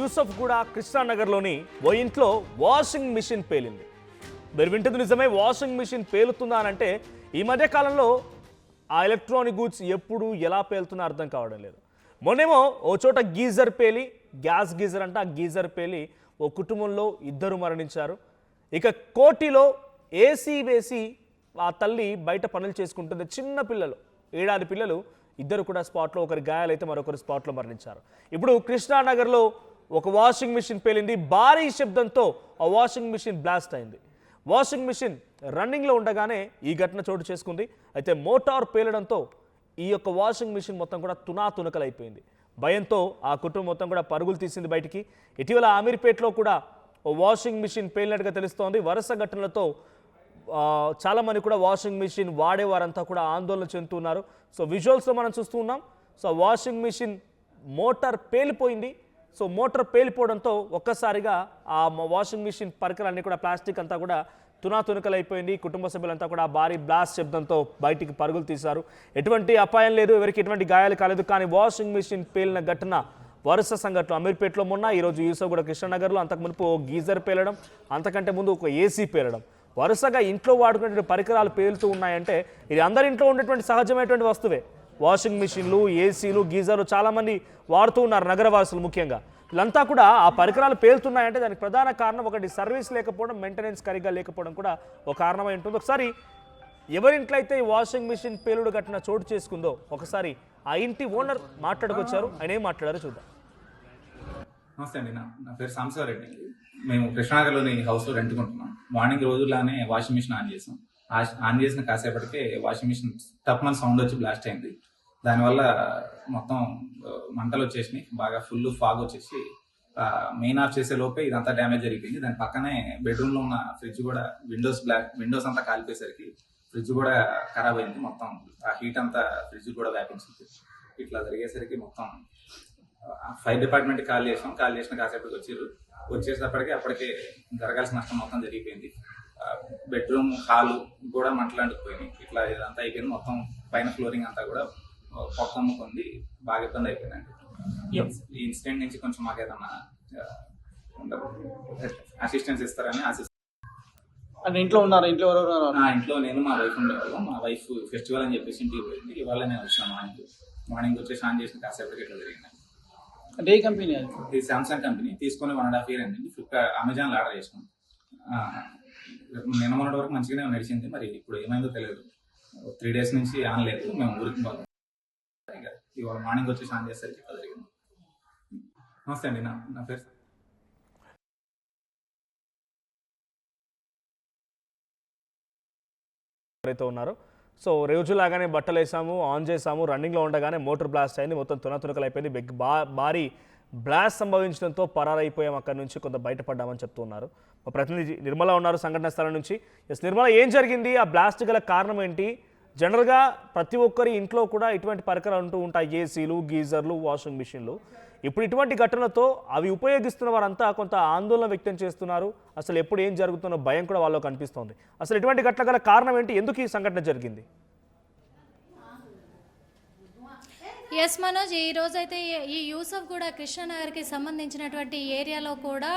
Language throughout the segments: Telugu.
యూసఫ్గూడ కృష్ణానగర్లోని ఓ ఇంట్లో వాషింగ్ మిషన్ పేలింది. మీరు వింటుంది నిజమే, వాషింగ్ మిషన్ పేలుతుందా అని అంటే ఈ మధ్య కాలంలో ఆ ఎలక్ట్రానిక్ గూడ్స్ ఎప్పుడు ఎలా పేలుతున్నా అర్థం కావడం లేదు. మొన్నేమో ఓ చోట గీజర్ పేలి, గ్యాస్ గీజర్ అంటే ఆ గీజర్ పేలి ఓ కుటుంబంలో 2 మరణించారు. ఇక కోటిలో ఏసీ వేసి ఆ తల్లి బయట పనులు చేసుకుంటుంది. చిన్న పిల్లలు, 7 ఏళ్ల పిల్లలు, 2 కూడా స్పాట్లో, ఒకరి గాయాలైతే మరొకరు స్పాట్లో మరణించారు. ఇప్పుడు కృష్ణానగర్లో ఒక వాషింగ్ మిషన్ పేలింది. భారీ శబ్దంతో ఆ వాషింగ్ మిషన్ బ్లాస్ట్ అయింది. వాషింగ్ మిషన్ రన్నింగ్లో ఉండగానే ఈ ఘటన చోటు చేసుకుంది. అయితే మోటార్ పేలడంతో ఈ యొక్క వాషింగ్ మిషన్ మొత్తం కూడా తునాతునకలైపోయింది. భయంతో ఆ కుటుంబం మొత్తం కూడా పరుగులు తీసింది బయటికి. ఇటీవల అమీర్పేటలో కూడా ఓ వాషింగ్ మిషన్ పేలినట్టుగా తెలుస్తోంది. వరుస ఘటనలతో చాలామంది కూడా వాషింగ్ మిషన్ వాడేవారంతా కూడా ఆందోళన చెందుతున్నారు. సో విజువల్స్లో మనం చూస్తూ ఉన్నాం. సో వాషింగ్ మిషన్ మోటార్ పేలిపోయింది. సో మోటార్ పేలిపోవడంతో ఒక్కసారిగా ఆ వాషింగ్ మిషన్ పరికరాలన్నీ కూడా, ప్లాస్టిక్ అంతా కూడా తునాతునకలైపోయింది. కుటుంబ సభ్యులంతా కూడా భారీ బ్లాస్ట్ శబ్దంతో బయటికి పరుగులు తీశారు. ఎటువంటి అపాయం లేదు, ఎవరికి ఎటువంటి గాయాలు కాలేదు. కానీ వాషింగ్ మిషన్ పేలిన ఘటన వరుస సంఘటనలు అమీర్పేటలో మొన్న, ఈరోజు యూసఫ్గూడ కృష్ణానగర్లో, అంతకు మునుపు గీజర్ పేలడం, అంతకంటే ముందు ఒక ఏసీ పేలడం. వరుసగా ఇంట్లో వాడుకునేటువంటి పరికరాలు పేలుతూ ఉన్నాయంటే ఇది అందరి ఇంట్లో ఉండేటువంటి సహజమైనటువంటి వస్తువే. వాషింగ్ మిషన్లు, ఏసీలు, గీజర్లు చాలామంది వాడుతూ ఉన్నారు, నగరవాసులు ముఖ్యంగా. వీళ్ళంతా కూడా ఆ పరికరాలు పేలుతున్నాయంటే దానికి ప్రధాన కారణం ఒకటి సర్వీస్ లేకపోవడం, మెయింటెనెన్స్ సరిగ్గా లేకపోవడం కూడా ఒక కారణమై ఉంటుంది. ఒకసారి ఎవరింట్లో అయితే ఈ వాషింగ్ మిషన్ పేలుడు ఘటన చోటు చేసుకుందో ఒకసారి ఆ ఇంటి ఓనర్ మాట్లాడుకొచ్చారు. ఆయన ఏం మాట్లాడారో చూద్దాం. నమస్తే అండి, నా పేరు సాంబశివరెడ్డి. మేము కృష్ణానగర్లోని హౌస్లో రెంట్కుంటున్నాం. మార్నింగ్ రోజులానే వాషింగ్ మిషన్ ఆన్ చేసాం. ఆన్ చేసిన కాసేపటికే వాషింగ్ మిషన్ టప్మన్ సౌండ్ వచ్చి బ్లాస్ట్ అయింది. దానివల్ల మొత్తం మంటలు వచ్చేసినాయి, బాగా ఫుల్ ఫాగ్ వచ్చేసి మెయిన్ ఆఫ్ చేసే లోపే ఇదంతా డ్యామేజ్ జరిగిపోయింది. దాని పక్కనే బెడ్రూమ్లో ఉన్న ఫ్రిడ్జ్ కూడా విండోస్ అంతా కాలిపోయేసరికి ఫ్రిడ్జ్ కూడా ఖరాబ్ అయింది. మొత్తం ఆ హీట్ అంతా ఫ్రిడ్జ్ కూడా వ్యాపించింది. ఇట్లా జరిగేసరికి మొత్తం ఫైర్ డిపార్ట్మెంట్ కాల్ చేసిన కాసేపటికి వచ్చేటప్పటికి అప్పటికే జరగాల్సిన నష్టం మొత్తం జరిగిపోయింది. బెడ్రూమ్ హాల్ కూడా మంటలు అంటుకుపోయినాయి. ఇట్లా ఇదంతా అయిపోయింది. మొత్తం పైన ఫ్లోరింగ్ అంతా కూడా పొక్కమ్ముకుంది. బాగా ఇబ్బంది అయిపోయిందండి. ఈ ఇన్సిడెంట్ నుంచి కొంచెం మాకు ఏదన్నా అసిస్టెన్స్ ఇస్తారని అంటే ఇంట్లో ఉన్నారు. ఇంట్లో ఎవరెవరు ఉన్నారు? ఇంట్లో నేను, మా వైఫ్ ఉండేవాళ్ళం. మా వైఫ్ ఫెస్టివల్ అని చెప్పేసి ఇంటికి పోయింది. ఇవాళ నేను వచ్చిన మార్నింగ్ వచ్చేసి ఆన్ చేసిన కాసేపటికి ఇట్లా జరిగింది. అంటే ఏ కంపెనీ అది? ఇది సామ్సంగ్ కంపెనీ. తీసుకొని 1.5 year అయింది. ఫ్లిప్కార్ట్, అమెజాన్లో ఆర్డర్ చేసాం. నిన్న మొన్నటి వరకు మంచిగానే నడిచింది. మరి ఇప్పుడు ఏమైందో తెలియదు. 3 days నుంచి ఆన్ లేదు. మేము ఊరికి పోతాం. ఇవాళ మార్నింగ్ వచ్చేసి ఆన్ చేసేసరికి ఇట్లా జరిగింది. నమస్తే అండి, నా పేరు ఎవరైతే ఉన్నారో, సో రోజులాగానే బట్టలు వేసాము, ఆన్ చేసాము, రన్నింగ్లో ఉండగానే మోటార్ బ్లాస్ట్ అయింది. మొత్తం తునతునకలు అయిపోయింది. భారీ బ్లాస్ట్ సంభవించడంతో పరారైపోయాం. అక్కడి నుంచి కొంత బయటపడ్డామని చెప్తున్నారు. మా ప్రతినిధి నిర్మల ఉన్నారు సంఘటన స్థలం నుంచి. నిర్మల, ఏం జరిగింది? ఆ బ్లాస్ట్ గల కారణం ఏంటి? జనరల్గా ప్రతి ఒక్కరి ఇంట్లో కూడా ఇటువంటి పరికరాలు ఉంటూ ఉంటాయి, ఏసీలు, గీజర్లు, వాషింగ్ మిషన్లు. ఇప్పుడు ఇటువంటి ఘటనలతో అవి ఉపయోగిస్తున్న వారంతా కొంత ఆందోళన వ్యక్తం చేస్తున్నారు. అసలు ఎప్పుడు ఏం జరుగుతున్న భయం కూడా వాళ్ళలో కనిపిస్తోంది. అసలు ఇటువంటి ఘటన గల కారణం ఏంటి? ఎందుకు ఈ సంఘటన జరిగింది? ఎస్ మనోజ్, ఈ రోజైతే ఈ యూసఫ్గూడ కృష్ణానగర్కి సంబంధించినటువంటి ఏరియాలో కూడా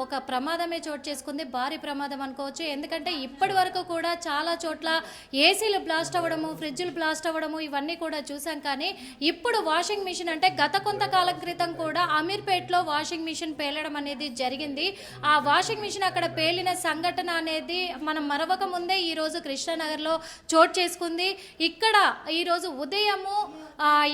ఒక ప్రమాదమే చోటు చేసుకుంది. భారీ ప్రమాదం అనుకోవచ్చు. ఎందుకంటే ఇప్పటి వరకు కూడా చాలా చోట్ల ఏసీలు బ్లాస్ట్ అవ్వడము, ఫ్రిడ్జ్లు బ్లాస్ట్ అవ్వడము ఇవన్నీ కూడా చూసాం. కానీ ఇప్పుడు వాషింగ్ మిషన్ అంటే గత కొంతకాలం క్రితం కూడా అమీర్పేటలో వాషింగ్ మిషన్ పేలడం అనేది జరిగింది. ఆ వాషింగ్ మిషన్ అక్కడ పేలిన సంఘటన అనేది మనం మరవక ముందే ఈరోజు కృష్ణానగర్లో చోటు చేసుకుంది. ఇక్కడ ఈరోజు ఉదయము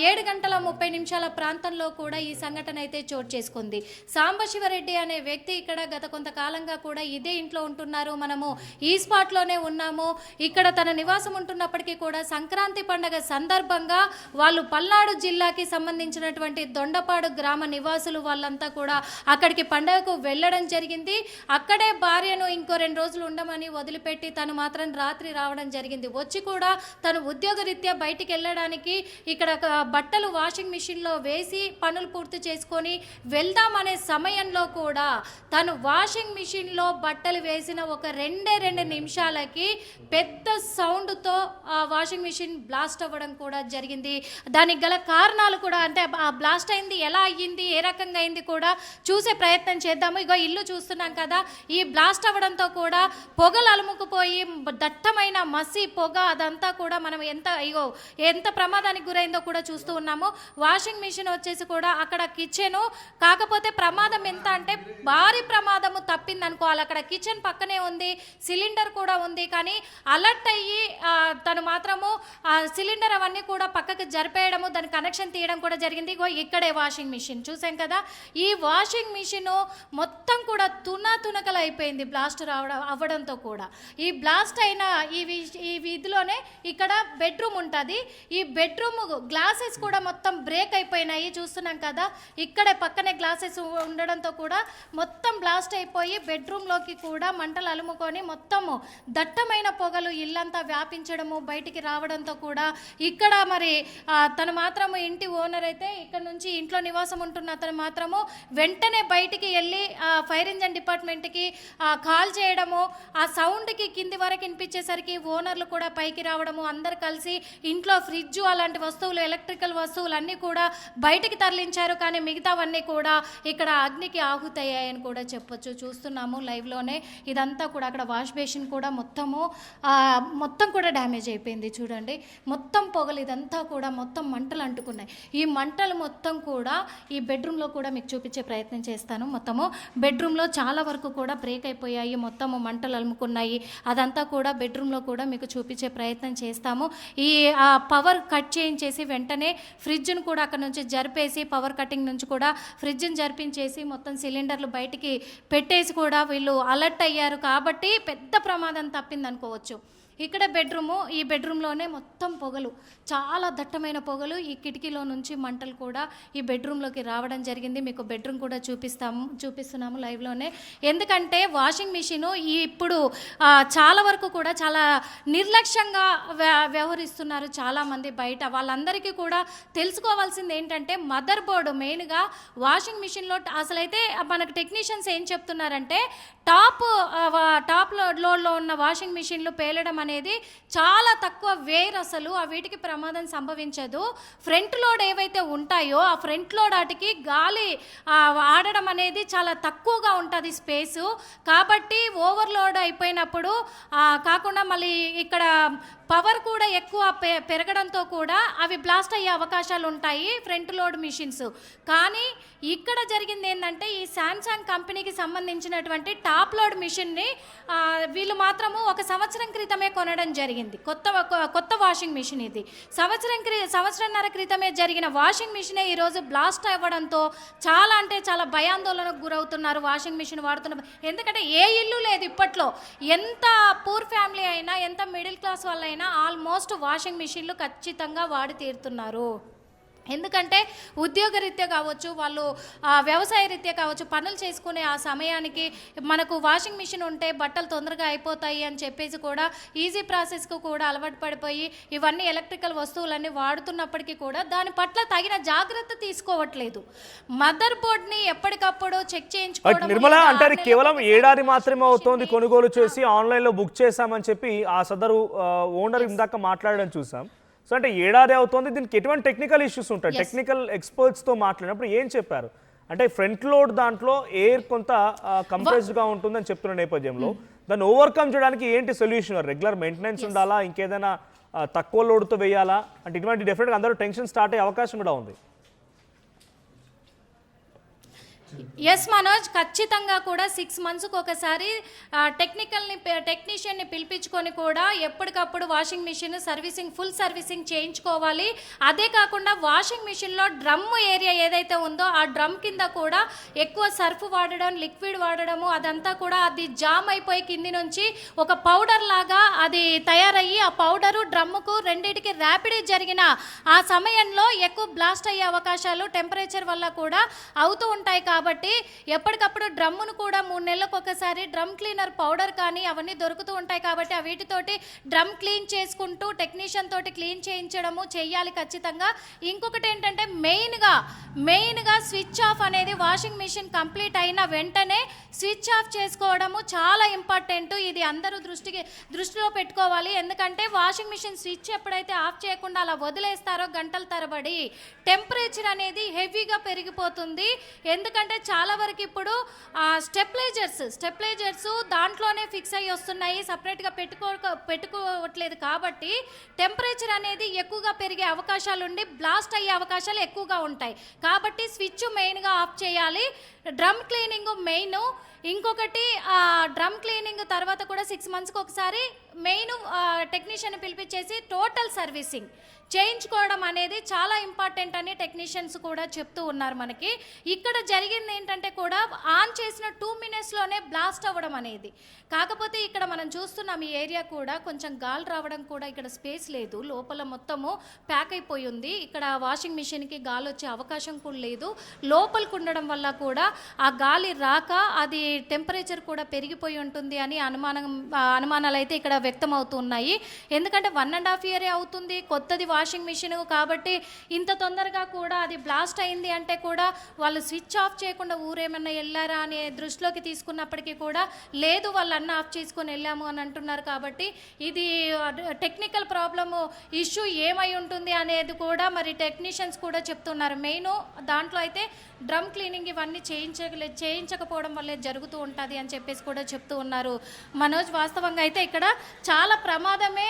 7:30 ప్రాంతంలో కూడా ఈ సంఘటన అయితే చోటు చేసుకుంది. సాంబశివరెడ్డి అనే వ్యక్తి ఇక్కడ గత కొంతకాలంగా కూడా ఇదే ఇంట్లో ఉంటున్నారు. మనము ఈ స్పాట్లోనే ఉన్నాము. ఇక్కడ తన నివాసం ఉంటున్నప్పటికీ కూడా సంక్రాంతి పండుగ సందర్భంగా వాళ్ళు పల్నాడు జిల్లాకి సంబంధించినటువంటి దొండపాడు గ్రామ నివాసులు వాళ్ళంతా కూడా అక్కడికి పండుగకు వెళ్ళడం జరిగింది. అక్కడే భార్యను ఇంకో 2 రోజులు ఉండమని వదిలిపెట్టి తను మాత్రం రాత్రి రావడం జరిగింది. వచ్చి కూడా తను ఉద్యోగరీత్యా బయటికి వెళ్ళడానికి ఇక్కడ బట్టలు వాషింగ్ మిషన్లో వేసి పనులు పూర్తి చేసుకొని వెళ్దామనే సమయంలో కూడా తను వాషింగ్ మిషన్లో బట్టలు వేసిన ఒక 2 నిమిషాలకి పెద్ద సౌండ్తో ఆ వాషింగ్ మిషన్ బ్లాస్ట్ అవ్వడం కూడా జరిగింది. దానికి గల కారణాలు కూడా, అంటే ఆ బ్లాస్ట్ అయింది ఎలా అయ్యింది, ఏ రకంగా అయింది కూడా చూసే ప్రయత్నం చేద్దాము. ఇగో ఇల్లు చూస్తున్నాం కదా, ఈ బ్లాస్ట్ అవ్వడంతో కూడా పొగలు అలుముకుపోయి దట్టమైన మసి పొగ అదంతా కూడా మనం ఎంత ప్రమాదానికి గురైందో కూడా చూస్తూ ఉన్నాము. వాషింగ్ మిషన్ వచ్చేసి కూడా అక్కడ కిచెను, కాకపోతే ప్రమాదం ఎంత అంటే భారీ ప్రమాదము తప్పింది అనుకోవాలి. అక్కడ కిచెన్ పక్కనే ఉంది, సిలిండర్ కూడా ఉంది. కానీ అలర్ట్ అయ్యి తను మాత్రము ఆ సిలిండర్ అవన్నీ కూడా పక్కకి జరిపేయడము, దాని కనెక్షన్ తీయడం కూడా జరిగింది. ఇగో ఇక్కడే వాషింగ్ మిషన్ చూసాం కదా, ఈ వాషింగ్ మిషన్ మొత్తం కూడా తునకలు అయిపోయింది బ్లాస్ట్ అవ్వడంతో కూడా. ఈ బ్లాస్ట్ అయిన ఈ వీధిలోనే ఇక్కడ బెడ్రూమ్ ఉంటుంది. ఈ బెడ్రూమ్ గ్లాసెస్ కూడా మొత్తం బ్రేక్ అయిపోయినాయి చూస్తున్నాం కదా. ఇక్కడే పక్కనే గ్లాసెస్ ఉండడంతో కూడా మొత్తం బ్లాస్ట్ అయిపోయి బెడ్రూమ్లోకి కూడా మంటలు అలుముకొని మొత్తము దట్టమైన పొగలు ఇల్లంతా వ్యాపించడము, బయటికి రావడంతో కూడా ఇక్కడ మరి తను మాత్రము ఇంటి ఓనర్ అయితే ఇక్కడ నుంచి ఇంట్లో నివాసం ఉంటున్న అతను మాత్రము వెంటనే బయటికి వెళ్ళి ఫైర్ ఇంజన్ డిపార్ట్మెంట్కి కాల్ చేయడము, ఆ సౌండ్కి కింది వరకు వినిపించేసరికి ఓనర్లు కూడా పైకి రావడము, అందరు కలిసి ఇంట్లో ఫ్రిడ్జ్ అలాంటి వస్తువులు, ఎలక్ట్రికల్ వస్తువులు అన్నీ కూడా బయటికి తరలించారు. కానీ మిగతావన్నీ కూడా ఇక్కడ అగ్నికి ఆహుతయ్యాయని కూడా చెప్పొచ్చు. చూస్తున్నాము లైవ్లోనే ఇదంతా కూడా. అక్కడ వాష్ బేసిన్ కూడా మొత్తం కూడా డ్యామేజ్ అయిపోయింది చూడండి. మొత్తం పొగలు ఇదంతా కూడా మొత్తం మంటలు అంటుకున్నాయి. ఈ మంటలు మొత్తం కూడా ఈ బెడ్రూమ్లో కూడా మీకు చూపించే ప్రయత్నం చేస్తాను. మొత్తము బెడ్రూమ్లో చాలా వరకు కూడా బ్రేక్ అయిపోయాయి, మొత్తము మంటలు అలుముకున్నాయి. అదంతా కూడా బెడ్రూమ్లో కూడా మీకు చూపించే ప్రయత్నం చేస్తాము. ఈ పవర్ కట్ చేయించేసి వెంటనే ఫ్రిడ్జ్ను కూడా అక్కడ నుంచి జరిపేసి, పవర్ కటింగ్ నుంచి కూడా ఫ్రిడ్జ్ని జరిపించేసి మొత్తం సిలిండర్లు బయటికి పెట్టేసి కూడా వీళ్ళు అలర్ట్ అయ్యారు కాబట్టి పెద్ద ప్రమాదం తప్పింది అనుకోవచ్చు. ఇక్కడ బెడ్రూము, ఈ బెడ్రూమ్లోనే మొత్తం పొగలు, చాలా దట్టమైన పొగలు, ఈ కిటికీలో నుంచి మంటలు కూడా ఈ బెడ్రూమ్లోకి రావడం జరిగింది. మీకు బెడ్రూమ్ కూడా చూపిస్తున్నాము లైవ్లోనే. ఎందుకంటే వాషింగ్ మిషను ఇప్పుడు చాలా వరకు కూడా చాలా నిర్లక్ష్యంగా వ్యవహరిస్తున్నారు చాలామంది బయట. వాళ్ళందరికీ కూడా తెలుసుకోవాల్సింది ఏంటంటే మదర్ బోర్డు మెయిన్గా వాషింగ్ మిషన్లో అసలైతే మనకు టెక్నీషియన్స్ ఏం చెప్తున్నారంటే టాప్ లోడ్లో ఉన్న వాషింగ్ మిషన్లు పేలడం అనేది చాలా తక్కువ వేర్, అసలు ఆ వీటికి ప్రమాదం సంభవించదు. ఫ్రంట్ లోడ్ ఏవైతే ఉంటాయో ఆ ఫ్రంట్ లోడ్ వాటికి గాలి ఆడడం అనేది చాలా తక్కువగా ఉంటుంది స్పేసు. కాబట్టి ఓవర్లోడ్ అయిపోయినప్పుడు కాకుండా మళ్ళీ ఇక్కడ పవర్ కూడా ఎక్కువ పెరగడంతో కూడా అవి బ్లాస్ట్ అయ్యే అవకాశాలు ఉంటాయి ఫ్రంట్ లోడ్ మిషన్స్. కానీ ఇక్కడ జరిగింది ఏంటంటే ఈ శాంసంగ్ కంపెనీకి సంబంధించినటువంటి టాప్ లోడ్ మిషన్ని వీళ్ళు మాత్రము 1 సంవత్సరం క్రితమే కొనడం జరిగింది. కొత్త వాషింగ్ మిషన్ ఇది. సంవత్సరంన్నర క్రితమే జరిగిన వాషింగ్ మిషనే ఈరోజు బ్లాస్ట్ అవ్వడంతో చాలా అంటే చాలా భయాందోళనకు గురవుతున్నారు వాషింగ్ మిషన్ వాడుతున్న. ఎందుకంటే ఏ ఇల్లు లేదు ఇప్పట్లో, ఎంత పూర్ ఫ్యామిలీ అయినా, ఎంత మిడిల్ క్లాస్ వాళ్ళైనా ఆల్మోస్ట్ వాషింగ్ మిషన్లు ఖచ్చితంగా వాడి తీరుతున్నారు. ఎందుకంటే ఉద్యోగరీత్యా కావచ్చు, వాళ్ళు వ్యవసాయ రీత్యా కావచ్చు, పనులు చేసుకునే ఆ సమయానికి మనకు వాషింగ్ మిషన్ ఉంటే బట్టలు తొందరగా అయిపోతాయి అని చెప్పేసి కూడా ఈజీ ప్రాసెస్కు కూడా అలవాటు పడిపోయి ఇవన్నీ ఎలక్ట్రికల్ వస్తువులన్నీ వాడుతున్నప్పటికీ కూడా దాని పట్ల తగిన జాగ్రత్త తీసుకోవట్లేదు. మదర్ బోర్డ్ని ఎప్పటికప్పుడు చెక్ చేయించుకోవడం. నిర్మల అంటారు కేవలం ఏడాది మాత్రమే అవుతోంది కొనుగోలు చేసి ఆన్లైన్లో బుక్ చేశామని చెప్పి ఆ సదరు ఓనర్ ఇందాక మాట్లాడడం చూసాం. సో అంటే ఏడాది అవుతుంది, దీనికి ఎటువంటి టెక్నికల్ ఇష్యూస్ ఉంటాయి? టెక్నికల్ ఎక్స్పర్ట్స్తో మాట్లాడినప్పుడు ఏం చెప్పారు అంటే ఫ్రంట్ లోడ్ దాంట్లో ఎయిర్ కొంత కంప్రెస్డ్గా ఉంటుందని చెప్తున్న నేపథ్యంలో దాన్ని ఓవర్కమ్ చేయడానికి ఏంటి సొల్యూషన్? రెగ్యులర్ మెయింటెనెన్స్ ఉండాలా, ఇంకేదైనా తక్కువ లోడ్తో వేయాలా అంటే ఇటువంటి డెఫినెట్గా అందరూ టెన్షన్ స్టార్ట్ అయ్యే అవకాశం కూడా ఉంది. ఎస్ మనోజ్, ఖచ్చితంగా కూడా 6 మంత్స్కి ఒకసారి టెక్నీషియన్ని పిలిపించుకొని కూడా ఎప్పటికప్పుడు వాషింగ్ మిషన్ ఫుల్ సర్వీసింగ్ చేయించుకోవాలి. అదే కాకుండా వాషింగ్ మిషన్లో డ్రమ్ ఏరియా ఏదైతే ఉందో ఆ డ్రమ్ కింద కూడా ఎక్కువ సర్ఫ్ వాడడం, లిక్విడ్ వాడడము, అదంతా కూడా అది జామ్ అయిపోయి కింది నుంచి ఒక పౌడర్ లాగా అది తయారయ్యి ఆ పౌడరు డ్రమ్ముకు రెండింటికి ర్యాపిడ్ జరిగిన ఆ సమయంలో ఎక్కువ బ్లాస్ట్ అయ్యే అవకాశాలు టెంపరేచర్ వల్ల కూడా అవుతూ ఉంటాయి. కాబట్టి కాబట్టి ఎప్పటికప్పుడు డ్రమ్మును కూడా 3 నెలలకు ఒకసారి డ్రమ్ క్లీనర్ పౌడర్ కానీ అవన్నీ దొరుకుతూ ఉంటాయి కాబట్టి వీటితోటి డ్రమ్ క్లీన్ చేసుకుంటూ టెక్నీషియన్ తోటి క్లీన్ చేయించడము చేయాలి ఖచ్చితంగా. ఇంకొకటి ఏంటంటే మెయిన్గా స్విచ్ ఆఫ్ అనేది వాషింగ్ మిషన్ కంప్లీట్ అయిన వెంటనే స్విచ్ ఆఫ్ చేసుకోవడము చాలా ఇంపార్టెంట్. ఇది అందరూ దృష్టిలో పెట్టుకోవాలి. ఎందుకంటే వాషింగ్ మిషన్ స్విచ్ ఎప్పుడైతే ఆఫ్ చేయకుండా అలా వదిలేస్తారో గంటల తరబడి టెంపరేచర్ అనేది హెవీగా పెరిగిపోతుంది. ఎందుకంటే చాలా వరకు ఇప్పుడు స్టెప్లైజర్స్ దాంట్లోనే ఫిక్స్ అయ్యి వస్తున్నాయి, సపరేట్గా పెట్టుకోవట్లేదు. కాబట్టి టెంపరేచర్ అనేది ఎక్కువగా పెరిగే అవకాశాలు ఉండి బ్లాస్ట్ అయ్యే అవకాశాలు ఎక్కువగా ఉంటాయి. కాబట్టి స్విచ్ మెయిన్గా ఆఫ్ చేయాలి. Drum cleaning main. ఇంకొకటి డ్రమ్ క్లీనింగ్ తర్వాత కూడా 6 monthsకి ఒకసారి మెయిన్ టెక్నీషియన్ పిలిపించేసి టోటల్ సర్వీసింగ్ చేయించుకోవడం అనేది చాలా ఇంపార్టెంట్ అని టెక్నీషియన్స్ కూడా చెప్తూ ఉన్నారు మనకి. ఇక్కడ జరిగింది ఏంటంటే కూడా ఆన్ చేసిన 2 minutesలోనే బ్లాస్ట్ అవ్వడం అనేది. కాకపోతే ఇక్కడ మనం చూస్తున్నాం ఈ ఏరియా కూడా కొంచెం గాలి రావడం కూడా ఇక్కడ స్పేస్ లేదు, లోపల మొత్తము ప్యాక్ అయిపోయి ఉంది. ఇక్కడ వాషింగ్ మిషన్కి గాలి వచ్చే అవకాశం కూడా లేదు. లోపలికి ఉండడం వల్ల కూడా ఆ గాలి రాక అది టెంపరేచర్ కూడా పెరిగిపోయి ఉంటుంది అని అనుమానాలు అయితే ఇక్కడ వ్యక్తం అవుతున్నాయి. ఎందుకంటే 1.5 year అవుతుంది కొత్తది వాషింగ్ మిషన్ కాబట్టి ఇంత తొందరగా కూడా అది బ్లాస్ట్ అయింది అంటే కూడా వాళ్ళు స్విచ్ ఆఫ్ చేయకుండా ఊరేమన్నా వెళ్ళారా అనే దృష్టిలోకి తీసుకున్నప్పటికీ కూడా లేదు, వాళ్ళు అన్న ఆఫ్ చేసుకొని వెళ్ళాము అని అంటున్నారు. కాబట్టి ఇది టెక్నికల్ ప్రాబ్లము ఇష్యూ ఏమై ఉంటుంది అనేది కూడా మరి టెక్నీషియన్స్ కూడా చెప్తున్నారు. మెయిన్ దాంట్లో అయితే డ్రమ్ క్లీనింగ్ ఇవన్నీ చేయించకపోవడం వల్లే జరుగుతూ ఉంటుంది అని చెప్పేసి కూడా చెప్తూ ఉన్నారు మనోజ్. వాస్తవంగా అయితే ఇక్కడ చాలా ప్రమాదమే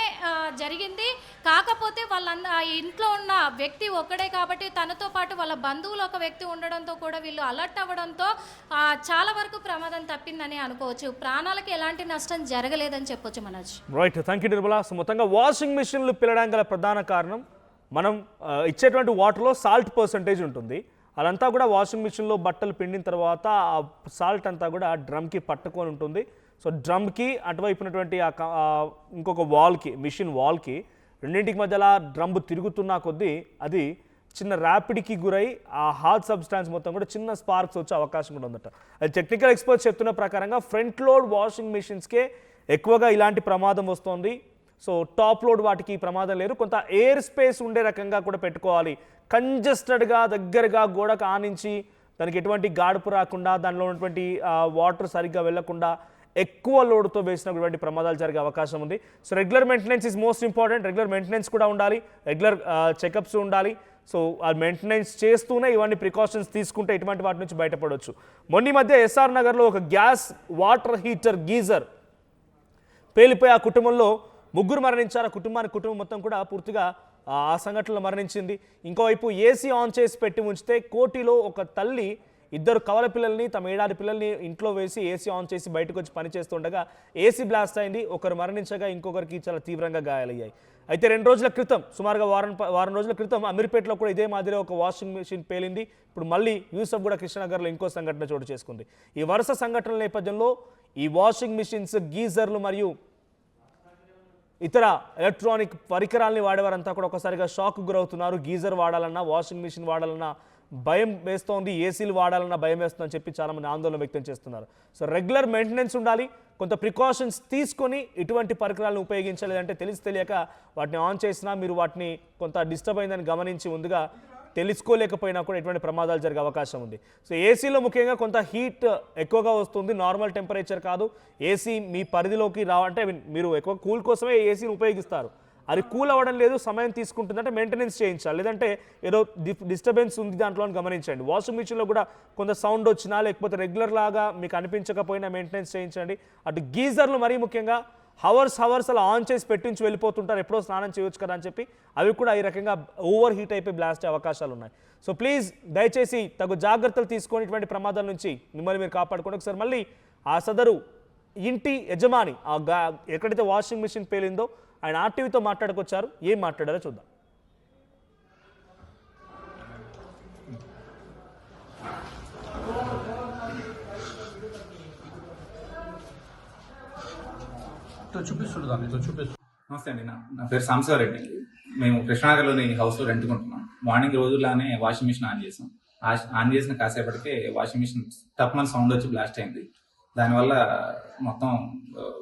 జరిగింది. కాకపోతే వాళ్ళ ఇంట్లో ఉన్న వ్యక్తి ఒక్కడే కాబట్టి తనతో పాటు వాళ్ళ బంధువులు ఒక వ్యక్తి ఉండడంతో కూడా వీళ్ళు అలర్ట్ అవ్వడంతో చాలా వరకు ప్రమాదం తప్పిందని అనుకోవచ్చు. ప్రాణాలకి ఎలాంటి నష్టం జరగలేదని చెప్పొచ్చు Manoj. Right, thank you Nirmala. So మొత్తంగా వాషింగ్ మిషన్లు పిలవడం గల ప్రధాన కారణం మనం ఇచ్చేటువంటి వాటర్లో సాల్ట్ పర్సంటేజ్ ఉంటుంది. అదంతా కూడా వాషింగ్ మిషన్లో బట్టలు పిండిన తర్వాత ఆ సాల్ట్ అంతా కూడా డ్రమ్కి పట్టుకొని ఉంటుంది. సో డ్రమ్కి అటువైపునటువంటి ఇంకొక వాల్కి, మిషన్ వాల్కి రెండింటికి మధ్యలో డ్రమ్ తిరుగుతున్న కొద్దీ అది చిన్న ర్యాపిడ్కి గురై ఆ హాట్ సబ్స్టాన్స్ మొత్తం కూడా చిన్న స్పార్క్స్ వచ్చే అవకాశం కూడా ఉందట. అది టెక్నికల్ ఎక్స్పర్ట్స్ చెప్తున్న ప్రకారంగా ఫ్రంట్ లోడ్ వాషింగ్ మిషన్స్కే ఎక్కువగా ఇలాంటి ప్రమాదం వస్తుంది. సో టాప్ లోడ్ వాటికి ప్రమాదం లేదు. కొంత ఎయిర్ స్పేస్ ఉండే రకంగా కూడా పెట్టుకోవాలి. కంజెస్టెడ్గా దగ్గరగా గోడకు ఆనించి దానికి ఎటువంటి గాడుపు రాకుండా దానిలో ఉన్నటువంటి వాటర్ సరిగ్గా వెళ్లకుండా ఎక్కువ లోడ్తో వేసినటువంటి ప్రమాదాలు జరిగే అవకాశం ఉంది. So regular maintenance is most important. Regular maintenance కూడా ఉండాలి, రెగ్యులర్ చెకప్స్ ఉండాలి. సో ఆ మెయింటెనెన్స్ చేస్తూనే ఇవన్నీ ప్రికాషన్స్ తీసుకుంటే ఇటువంటి వాటి నుంచి బయటపడవచ్చు. మొన్న మధ్య ఎస్ఆర్ నగర్లో ఒక గ్యాస్ వాటర్ హీటర్ గీజర్ పేలిపోయి ఆ కుటుంబంలో 3 మరణించారు. కుటుంబం మొత్తం కూడా పూర్తిగా ఆ సంఘటనలో మరణించింది. ఇంకోవైపు ఏసీ ఆన్ చేసి పెట్టి ఉంచితే కోటిలో ఒక తల్లి 2 కవల పిల్లల్ని తమ 7 పిల్లల్ని ఇంట్లో వేసి ఏసీ ఆన్ చేసి బయటకు వచ్చి పనిచేస్తుండగా ఏసీ బ్లాస్ట్ అయింది. ఒకరు మరణించగా ఇంకొకరికి చాలా తీవ్రంగా గాయాలయ్యాయి. అయితే 2 రోజుల క్రితం, సుమారుగా వారం రోజుల క్రితం అమీర్పేటలో కూడా ఇదే మాదిరి ఒక వాషింగ్ మెషిన్ పేలింది. ఇప్పుడు మళ్ళీ యూసఫ్ కూడా కృష్ణనగర్లో ఇంకో సంఘటన చోటు చేసుకుంది. ఈ వరుస సంఘటనల నేపథ్యంలో ఈ వాషింగ్ మిషన్స్, గీజర్లు మరియు ఇతర ఎలక్ట్రానిక్ పరికరాలని వాడేవారంతా కూడా ఒకసారిగా షాక్ గురవుతున్నారు. గీజర్ వాడాలన్నా, వాషింగ్ మిషన్ వాడాలన్నా భయం వేస్తోంది, ఏసీలు వాడాలన్నా భయం వేస్తుందని చెప్పి చాలామంది ఆందోళన వ్యక్తం చేస్తున్నారు. సో రెగ్యులర్ మెయింటెనెన్స్ ఉండాలి, కొంత ప్రికాషన్స్ తీసుకొని ఇటువంటి పరికరాలను ఉపయోగించలేదంటే తెలియక వాటిని ఆన్ చేసినా మీరు వాటిని కొంత డిస్టర్బ్ అయిందని గమనించి ముందుగా తెలుసుకోలేకపోయినా కూడా ఇటువంటి ప్రమాదాలు జరిగే అవకాశం ఉంది. సో ఏసీలో ముఖ్యంగా కొంత హీట్ ఎక్కువగా వస్తుంది, నార్మల్ టెంపరేచర్ కాదు. ఏసీ మీ పరిధిలోకి అంటే మీరు ఎక్కువ కూల్ కోసమే ఏసీని ఉపయోగిస్తారు. అది కూల్ అవ్వడం లేదు, సమయం తీసుకుంటుందంటే మెయింటెనెన్స్ చేయించాలి, లేదంటే ఏదో డిస్టర్బెన్స్ ఉంది దాంట్లో అని గమనించండి. వాషింగ్ మిషన్లో కూడా కొంత సౌండ్ వచ్చినా లేకపోతే రెగ్యులర్ లాగా మీకు అనిపించకపోయినా మెయింటెనెన్స్ చేయించండి. అటు గీజర్లు మరీ ముఖ్యంగా హవర్స్ అలా ఆన్ చేసి పెట్టించి వెళ్ళిపోతుంటారు, ఎప్పుడో స్నానం చేయొచ్చు కదా అని చెప్పి అవి కూడా ఈ రకంగా ఓవర్ హీట్ అయిపోయి బ్లాస్ట్ అయ్యే అవకాశాలు ఉన్నాయి. సో ప్లీజ్ దయచేసి తగు జాగ్రత్తలు తీసుకొని ఇటువంటి ప్రమాదాల నుంచి మిమ్మల్ని మీరు కాపాడుకోండి. ఒకసారి మళ్ళీ ఆ సదరు ఇంటి యజమాని ఎక్కడైతే వాషింగ్ మిషన్ పేలిందో ఆయన ఆర్టీవీతో మాట్లాడుకొచ్చారు. ఏం మాట్లాడారో చూద్దాం. నమస్తే అండి, నా పేరు సాంబశివరెడ్డి. మేము కృష్ణానగర్లోని హౌస్లో రెంట్కుంటున్నాం. మార్నింగ్ రోజులానే వాషింగ్ మిషన్ ఆన్ చేసాం. ఆన్ చేసిన కాసేపటికే వాషింగ్ మిషన్ టప్మన్ సౌండ్ వచ్చి బ్లాస్ట్ అయింది. దానివల్ల మొత్తం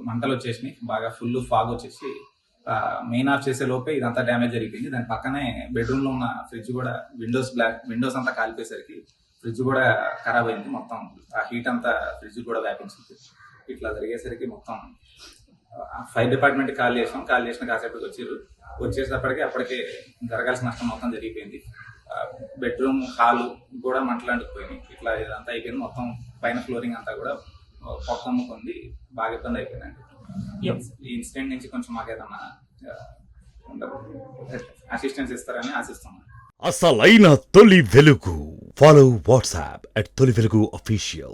మంటలు వచ్చేసినాయి, బాగా ఫుల్ ఫాగ్ వచ్చేసి మెయిన్ ఆఫ్ చేసే లోపే ఇదంతా డ్యామేజ్ జరిగిపోయింది. దాని పక్కనే బెడ్రూమ్ లో ఉన్న ఫ్రిడ్జ్ కూడా విండోస్ అంతా కాలిపోయేసరికి ఫ్రిడ్జ్ కూడా ఖరాబ్ అయింది. మొత్తం ఆ హీట్ అంతా ఫ్రిడ్జ్ కూడా వ్యాపించింది. ఇట్లా జరిగేసరికి మొత్తం ఫైర్ డిపార్ట్మెంట్ కాల్ చేసిన కాసేపటికి వచ్చేటప్పటికి అప్పటికే జరగాల్సిన నష్టం మొత్తం జరిగిపోయింది. బెడ్రూమ్ హాల్ కూడా మంటలు అంటుకుపోయింది. ఇట్లా ఇదంతా అయిపోయింది. మొత్తం పైన ఫ్లోరింగ్ అంతా కూడా పొక్కమ్ముకుంది, బాగా ఇబ్బంది అయిపోయిందండి. ఈ ఇన్సిడెంట్ నుంచి కొంచెం మాకు ఏదన్నా అసిస్టెన్స్ ఇస్తారని ఆశిస్తున్నాను. అసలైన తొలి వెలుగు. ఫాలో వాట్సాప్ @తొలి వెలుగు official.